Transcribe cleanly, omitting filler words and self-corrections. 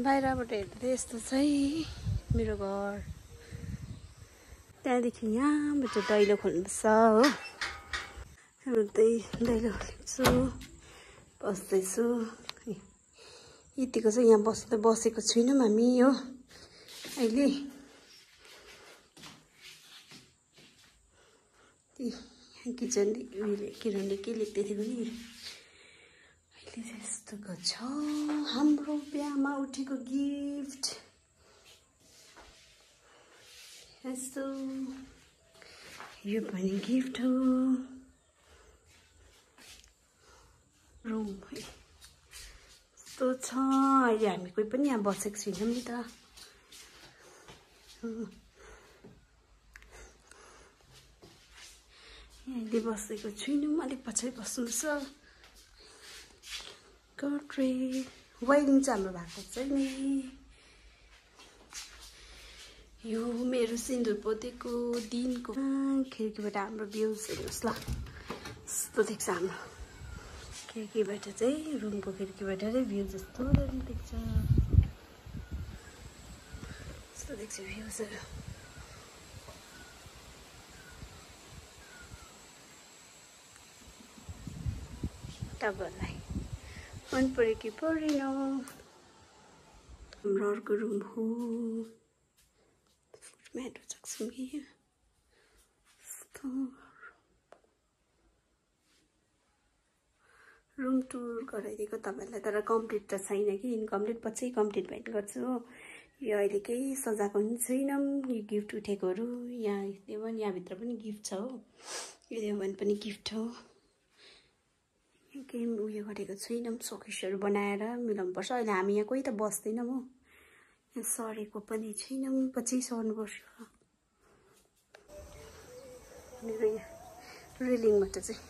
बाहिरबाट हेर्दा यस्तो चाहिँ मेरो घर। त्यहाँदेखि यहाँबाट दैलो खोल्नुपर्छ हो। त्यही दैलो खोल्छु, बस्दैछु। यतिको चाहिँ यहाँ बसेको छुइनौँ हामी हो अहिले। किरणले के लेख्दै थियो भने अहिले चाहिँ यस्तोको छ हाम्रो बिहामा उठेको गिफ्ट। यस्तो यो पनि गिफ्ट हो। रुम यस्तो छ। अहिले हामी कोही पनि यहाँ बसेको छैनौँ नि त। अहिले बसेको छुइनौँ, अलिक पछाडि बस्नुपर्छ। कट्रे वाइरिङ चाहिँ हाम्रो भएको छैन। यो मेरो सिन्दुर पोतेको दिनको खिड्कीबाट हाम्रो भ्यूज हेर्नुहोस् ल। यस्तो देख्छ हाम्रो खिड्कीबाट चाहिँ, रुमको खिड्कीबाट चाहिँ भ्यू जस्तो देख्छ। यस्तो देख्छ भ्यूजहरू। तपाईँहरूलाई मन पऱ्यो कि परेन? हाम्रो अर्को रुम हो। म्याट सक्छौँ कि रुम टुर गराइदिएको तपाईँहरूलाई, तर कम्प्लिट त छैन कि, इनकम्प्लिट। पछि कम्प्लिट भएन गर्छु हो। यो अहिले केही सजाएको पनि छैनौँ। यो गिफ्ट उठेकोहरू यहाँ देवन, यहाँभित्र पनि गिफ्ट छ हो। यो देवन पनि गिफ्ट हो। केही उयो गरेको छैनौँ, सोकेसहरू बनाएर मिलाउनुपर्छ। अहिले हामी यहाँ कोही त बस्दैनौँ हो। यहाँ सरेको पनि छैनौँ, पछि सर्नुपर्छ। मेरो यहाँ रेलिङबाट चाहिँ